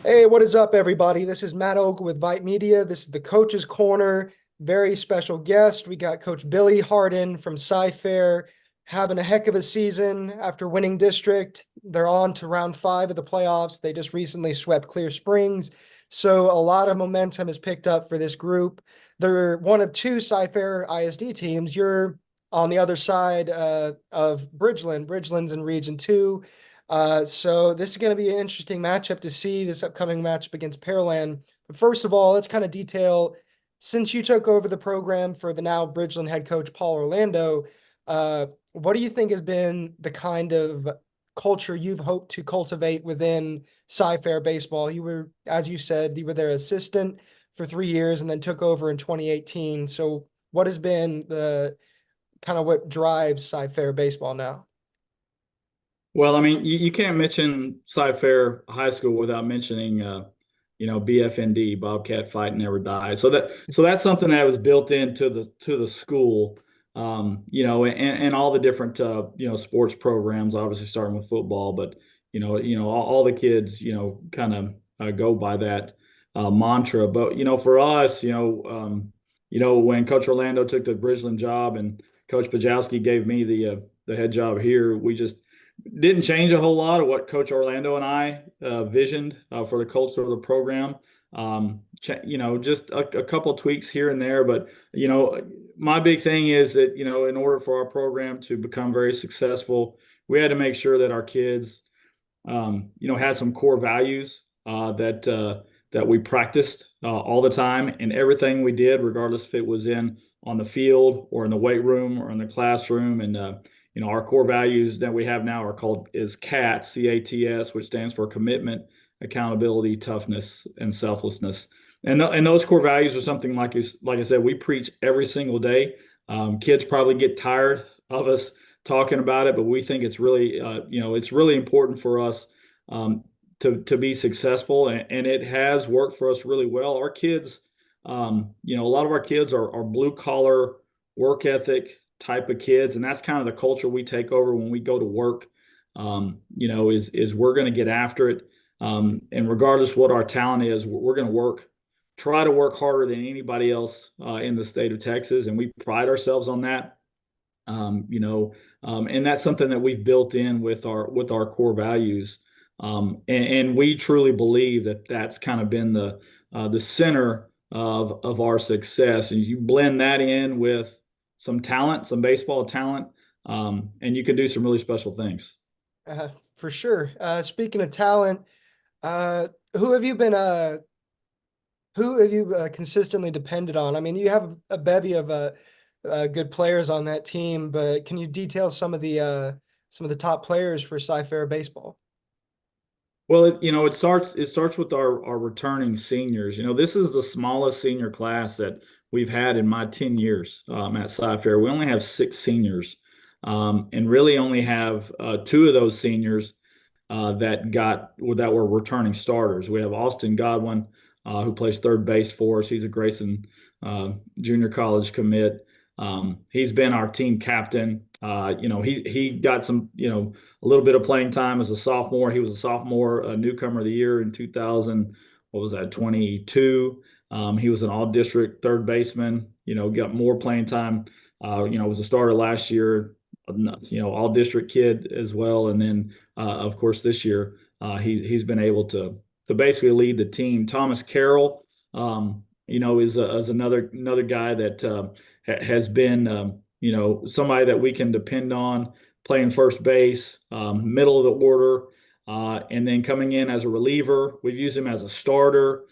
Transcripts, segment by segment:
Hey, what is up, everybody? This is Matt Ogle with VYPE Media. This is the Coach's Corner. Very special guest. We got Coach Billy Hardin from Sci-Fair having a heck of a season after winning district. They're on to round 5 of the playoffs. They just recently swept Clear Springs. So a lot of momentum is picked up for this group. They're one of two Sci-Fair ISD teams. You're on the other side of Bridgeland. Bridgeland's in Region 2. So this is going to be an interesting matchup to see this upcoming matchup against Pearland. But first of all, let's kind of detail, since you took over the program for the now Bridgeland head coach Paul Orlando, what do you think has been the kind of culture you've hoped to cultivate within Sci-Fair baseball? You were, as you said, you were their assistant for 3 years and then took over in 2018. So what has been the kind of what drives Sci-Fair baseball now? Well, I mean, you can't mention Cy-Fair High School without mentioning, BFND, Bobcat Fight Never Die. So that's something that was built into the school, and all the different sports programs. Obviously, starting with football, but all the kids, kind of go by that mantra. But for us, when Coach Orlando took the Bridgeland job and Coach Pajowski gave me the head job here, we just didn't change a whole lot of what Coach Orlando and I visioned for the culture of the program. Just a couple of tweaks here and there. But, my big thing is that, in order for our program to become very successful, we had to make sure that our kids, had some core values that we practiced all the time in everything we did, regardless if it was in on the field or in the weight room or in the classroom. And our core values that we have now are called is CATS, CATS, which stands for commitment, accountability, toughness, and selflessness. And those core values are something like I said, we preach every single day. Kids probably get tired of us talking about it, but we think it's really it's really important for us to be successful, and it has worked for us really well. Our kids, a lot of our kids are blue collar, work ethic type of kids, and that's kind of the culture we take over when we go to work. Is we're going to get after it, and regardless what our talent is, we're going to try to work harder than anybody else in the state of Texas, and we pride ourselves on that. And that's something that we've built in with our core values, and we truly believe that that's kind of been the center of our success. And you blend that in with some talent, some baseball talent, and you can do some really special things. For sure. Speaking of talent, uh, who have you been who have you consistently depended on? I mean, you have a bevy of good players on that team, but can you detail some of the top players for Sci-Fair baseball? Well, it starts with our returning seniors. This is the smallest senior class that we've had in my 10 years at Sci-Fair. We only have 6 seniors, and really only have 2 of those seniors that were returning starters. We have Austin Godwin, who plays third base for us. He's a Grayson junior college commit. He's been our team captain. He got a little bit of playing time as a sophomore. He was a sophomore newcomer of the year in 2000. What was that? 22. He was an all district third baseman. Got more playing time. Was a starter last year. All district kid as well. And then of course this year he's been able to basically lead the team. Thomas Carroll, is another guy that has been, somebody that we can depend on playing first base, middle of the order, and then coming in as a reliever. We've used him as a starter.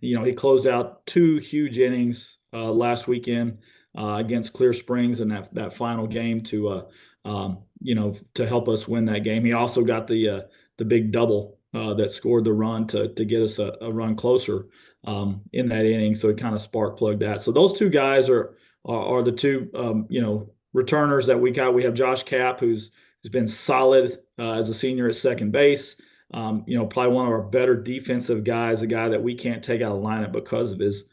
He closed out 2 huge innings last weekend against Clear Springs in that final game to help us win that game. He also got the big double that scored the run to get us a run closer in that inning. So it kind of spark plugged that. So those 2 guys are the 2 returners that we got. We have Josh Cap, who's been solid as a senior at second base. Probably one of our better defensive guys, a guy that we can't take out of the lineup because of his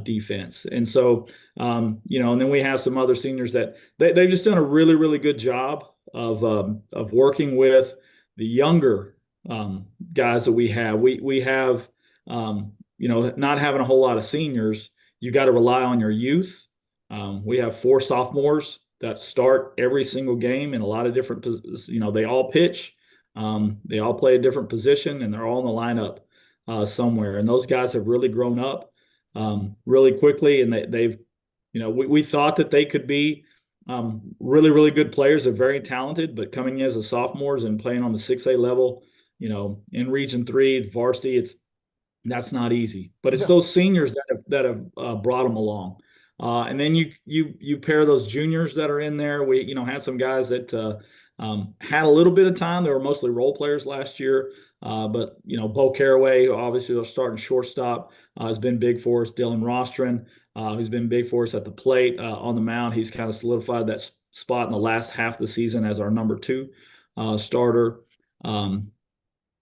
defense. And so, and then we have some other seniors that they've just done a really, really good job of working with the younger guys that we have. We have not having a whole lot of seniors. You got to rely on your youth. We have 4 sophomores that start every single game in a lot of different. They all pitch. They all play a different position, and they're all in the lineup somewhere. And those guys have really grown up really quickly, and they've we thought that they could be really, really good players. They're very talented, but coming in as a sophomores and playing on the 6A level, in Region 3, varsity, that's not easy. But it's No. those seniors that have brought them along. And then you pair those juniors that are in there. We had some guys that had a little bit of time. They were mostly role players last year. But Bo Caraway, obviously, they're starting shortstop, has been big for us. Dylan Rostron, who's been big for us at the plate, on the mound. He's kind of solidified that spot in the last half of the season as our number 2 starter.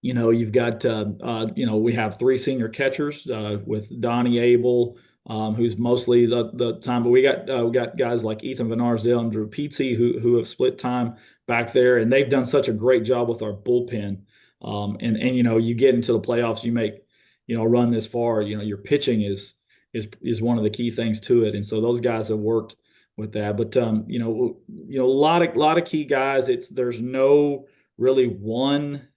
You've got we have 3 senior catchers with Donnie Abel, who's mostly the time, but we got guys like Ethan Van Arsdale and Drew Pizzi who have split time back there, and they've done such a great job with our bullpen. And you get into the playoffs, you make a run this far. Your pitching is one of the key things to it, and so those guys have worked with that. But a lot of key guys. There's no really one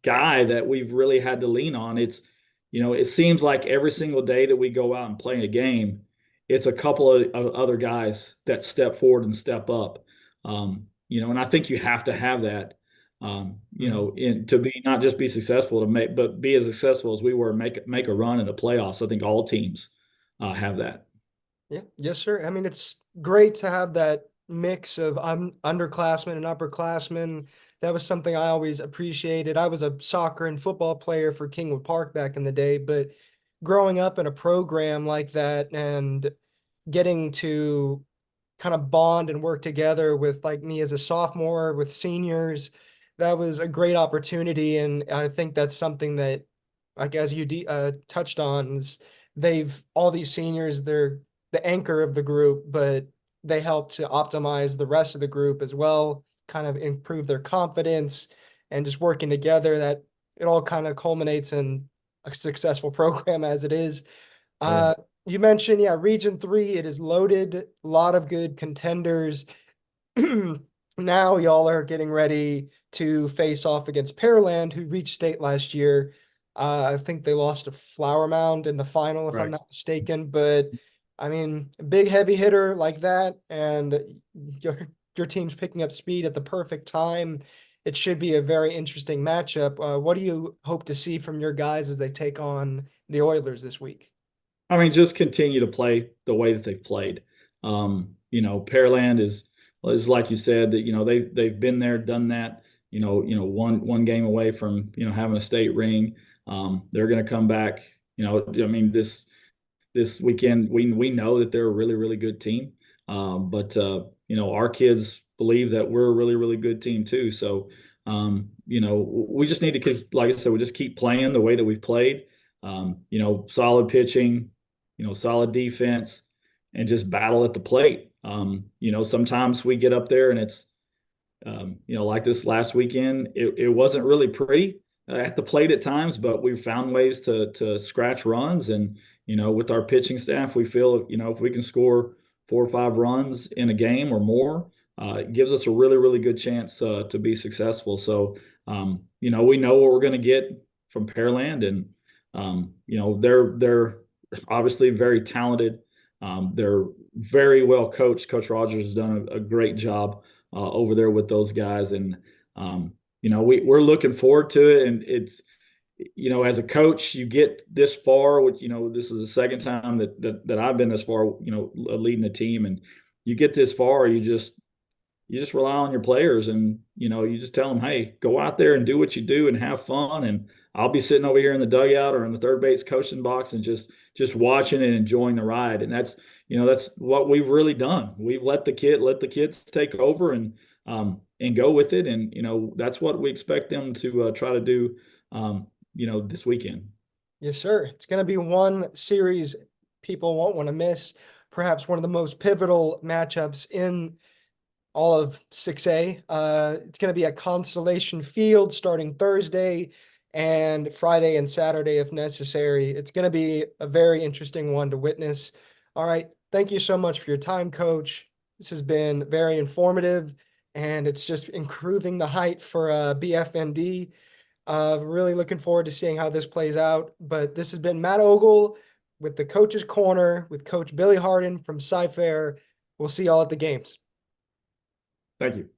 guy that we've really had to lean on. It seems like every single day that we go out and play a game, it's a couple of other guys that step forward and step up. And I think you have to have that, to be not just be successful but be as successful as we were and make a run in the playoffs. I think all teams have that. Yeah, yes, sir. I mean, it's great to have that mix of underclassmen and upperclassmen. That was something I always appreciated. I was a soccer and football player for Kingwood Park back in the day, but growing up in a program like that and getting to kind of bond and work together with like me as a sophomore with seniors, that was a great opportunity. And I think that's something that, like as you touched on, is all these seniors, they're the anchor of the group, but they help to optimize the rest of the group as well, kind of improve their confidence and just working together, that it all kind of culminates in a successful program as it is. Sure. You mentioned, yeah, Region 3, it is loaded, a lot of good contenders. Now y'all are getting ready to face off against Pearland, who reached state last year. I think they lost to Flower Mound in the final, if I'm Right. not mistaken. But I mean, a big heavy hitter like that, and your team's picking up speed at the perfect time. It should be a very interesting matchup. What do you hope to see from your guys as they take on the Oilers this week? I mean, just continue to play the way that they've played. Pearland is like you said, that they've been there, done that. One game away from having a state ring. They're going to come back. I mean, this weekend we know that they're a really, really good team. But our kids believe that we're a really, really good team too. So we just need to keep, like I said, we just keep playing the way that we've played. Solid pitching, solid defense, and just battle at the plate. Sometimes we get up there and it's, like this last weekend, it wasn't really pretty at the plate at times, but we found ways to scratch runs. And, with our pitching staff, we feel, if we can score 4 or 5 runs in a game or more, it gives us a really, really good chance to be successful. So, we know what we're going to get from Pearland, and they're obviously very talented. They're very well coached. Coach Rogers has done a great job over there with those guys, and we're looking forward to it. And it's as a coach, you get this far. Which this is the second time that I've been this far. Leading a team, and you get this far, you just rely on your players, and you just tell them, hey, go out there and do what you do and have fun. And I'll be sitting over here in the dugout or in the third base coaching box and just watching and enjoying the ride. And that's what we've really done. We've let the kids take over and go with it. And that's what we expect them to try to do this weekend. Yes, sir. It's going to be one series people won't want to miss. Perhaps one of the most pivotal matchups in all of 6A. It's going to be at Constellation Field starting Thursday and Friday and Saturday if necessary. It's going to be a very interesting one to witness. All right. Thank you so much for your time, Coach. This has been very informative, and it's just improving the height for BFND. Really looking forward to seeing how this plays out. But this has been Matt Ogle with the Coach's Corner with Coach Billy Hardin from Cy-Fair. We'll see y'all at the games. Thank you.